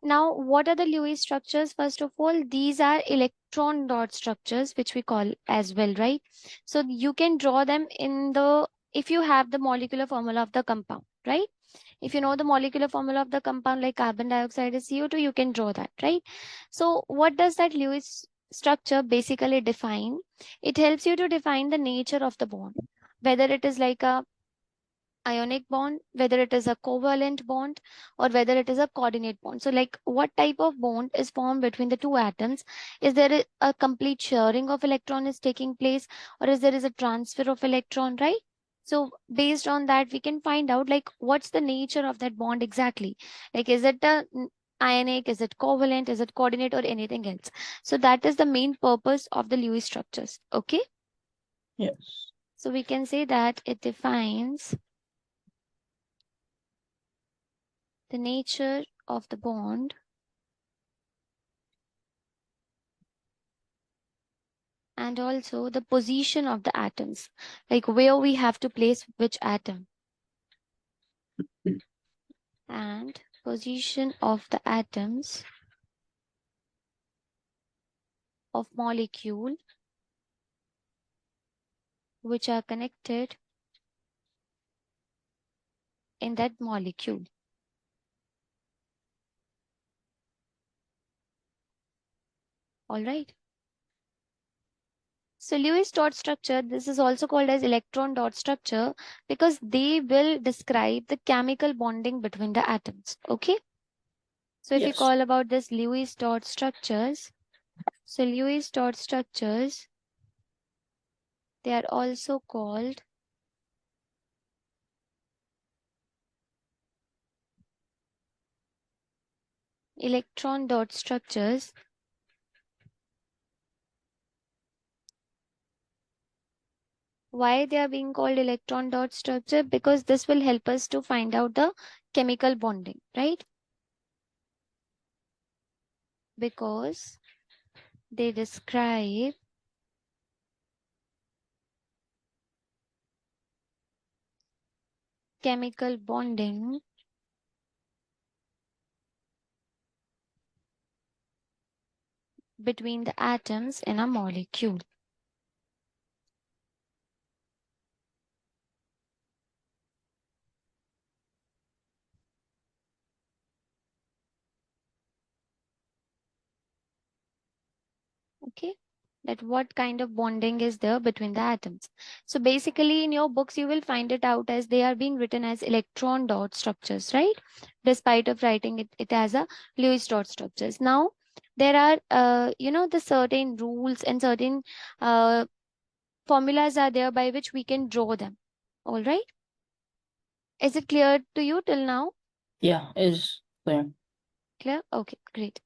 Now, what are the Lewis structures? First of all, these are electron dot structures, which we call as well, right? So you can draw them in the, if you have the molecular formula of the compound, right? If you know the molecular formula of the compound like carbon dioxide is CO2, you can draw that, right? So what does that Lewis structure basically define? It helps you to define the nature of the bond, whether it is like a ionic bond, whether it is a covalent bond, or whether it is a coordinate bond. So like what type of bond is formed between the two atoms? Is there a complete sharing of electron is taking place, or is there is a transfer of electron, right? So based on that, we can find out like what's the nature of that bond exactly. Like is it a ionic, is it covalent, is it coordinate, or anything else? So that is the main purpose of the Lewis structures. Okay. Yes. So we can say that it defines the nature of the bond and also the position of the atoms, like where we have to place which atom, and position of the atoms of molecule which are connected in that molecule. All right. So Lewis dot structure, this is also called as electron dot structure because they will describe the chemical bonding between the atoms. Okay. So if you Yes. call about this Lewis dot structures, so Lewis dot structures, they are also called electron dot structures. Why they are being called electron dot structure? Because this will help us to find out the chemical bonding, right? Because they describe chemical bonding between the atoms in a molecule. Okay, that what kind of bonding is there between the atoms. So basically in your books you will find it out as they are being written as electron dot structures, right? Despite of writing it as a Lewis dot structures. Now there are the certain rules and certain formulas are there by which we can draw them. All right, is it clear to you till now? Yeah, is clear. Clear, okay, great.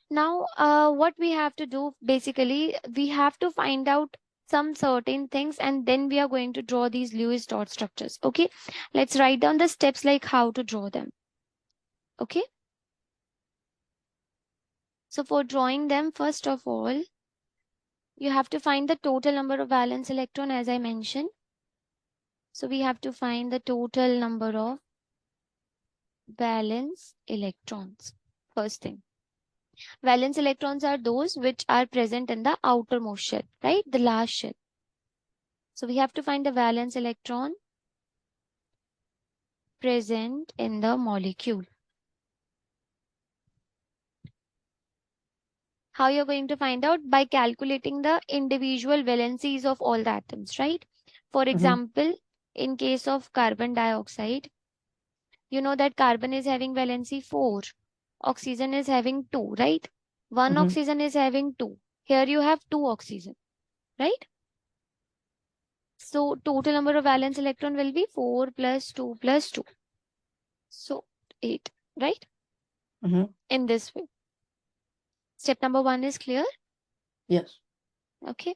Now, what we have to do basically, we have to find out some certain things and then we are going to draw these Lewis dot structures. Okay, let's write down the steps like how to draw them. Okay, so for drawing them, first of all, you have to find the total number of valence electron as I mentioned. So we have to find the total number of valence electrons. First thing, valence electrons are those which are present in the outermost shell, right? The last shell. So we have to find the valence electron present in the molecule. How you're going to find out? By calculating the individual valencies of all the atoms, right? For Mm-hmm. example, in case of carbon dioxide, you know that carbon is having valency 4, oxygen is having 2, right? One Mm-hmm. oxygen is having 2. Here you have 2 oxygen, right? So total number of valence electron will be 4 plus 2 plus 2. So 8, right? Mm-hmm. In this way. Step number 1 is clear. Yes. Okay.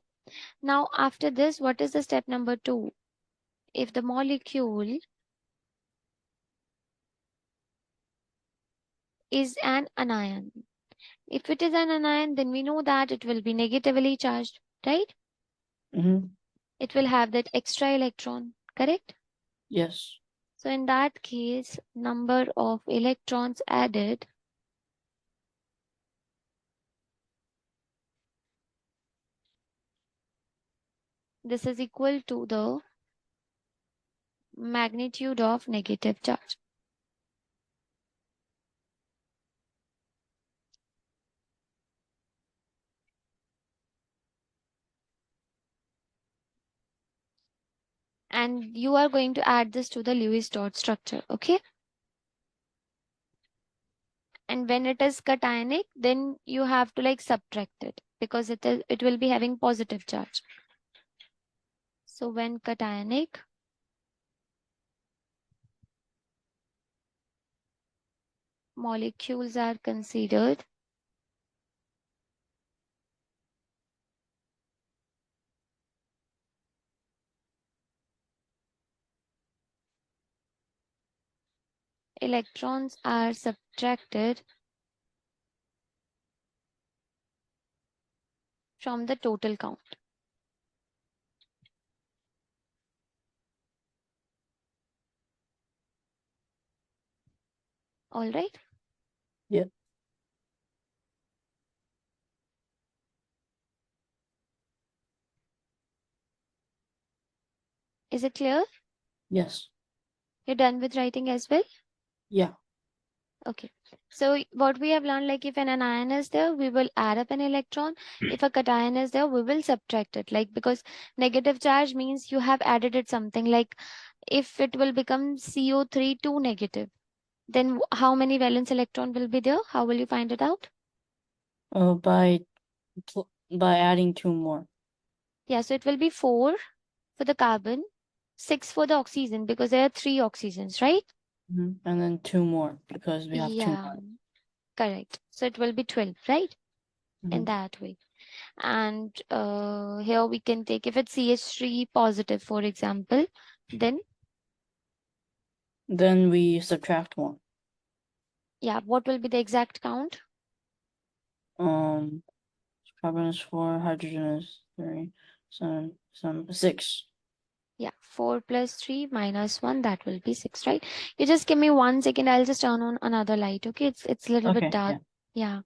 Now after this, what is the step number 2? If the molecule is an anion. If it is an anion, then we know that it will be negatively charged, right? Mm-hmm. It will have that extra electron, correct? Yes. So in that case, number of electrons added This is equal to the magnitude of negative charge. And you are going to add this to the Lewis dot structure, okay? And when it is cationic, then you have to like subtract it because it will be having positive charge. So when cationic, molecules are considered, electrons are subtracted from the total count. All right. Yeah. Is it clear? Yes. You're done with writing as well? Yeah. Okay. So what we have learned, like if an anion is there, we will add up an electron. If a cation is there, we will subtract it. Like because negative charge means you have added it something. Like if it will become CO3 2 negative, then how many valence electron will be there? How will you find it out? By adding 2 more. Yeah, so it will be 4 for the carbon, 6 for the oxygen because there are 3 oxygens, right? And then 2 more because we have 2 Yeah, more. correct. So it will be 12, right? In Mhm. that way. And here we can take if it's CH3 positive, for example, then we subtract 1. yeah, what will be the exact count? Carbon is 4, hydrogen is 3, 6. Yeah, 4 plus 3 minus 1, that will be 6, right? You just give me 1 second, I'll just turn on another light, okay? It's a little bit Okay, dark. yeah. Yeah.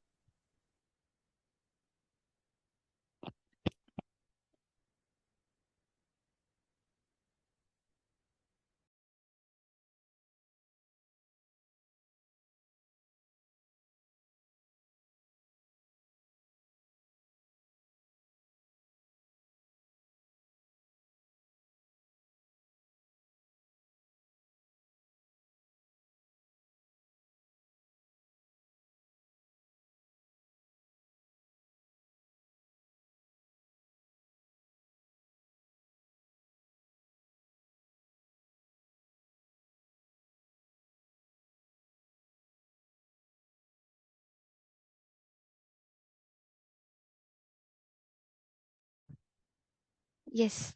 Yes.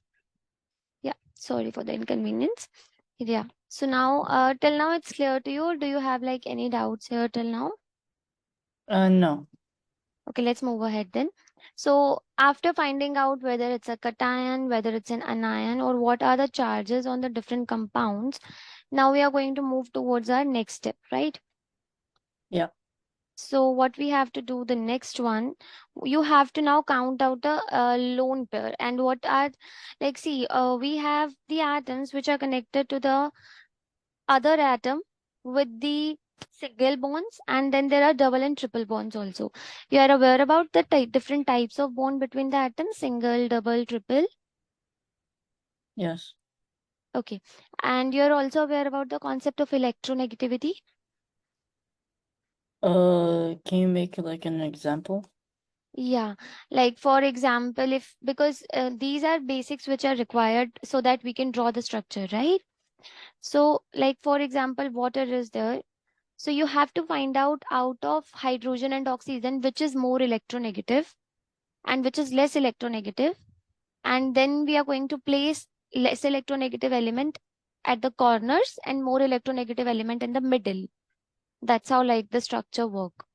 Yeah. Sorry for the inconvenience. Yeah. So now, till now it's clear to you, or do you have like any doubts here till now? No. Okay, let's move ahead then. So after finding out whether it's a cation, whether it's an anion, or what are the charges on the different compounds, now we are going to move towards our next step, right? Yeah. So what we have to do, the next one, you have to now count out the lone pair. And what are, like, see, we have the atoms which are connected to the other atom with the single bonds, and then there are double and triple bonds also. You are aware about the different types of bond between the atoms, single, double, triple? Yes. Okay. And you're also aware about the concept of electronegativity? Can you make like an example? Yeah, like for example, if because these are basics which are required so that we can draw the structure, right? So, like for example, water is there. So you have to find out of hydrogen and oxygen which is more electronegative and which is less electronegative. And then we are going to place less electronegative element at the corners and more electronegative element in the middle. That's how like the structure work.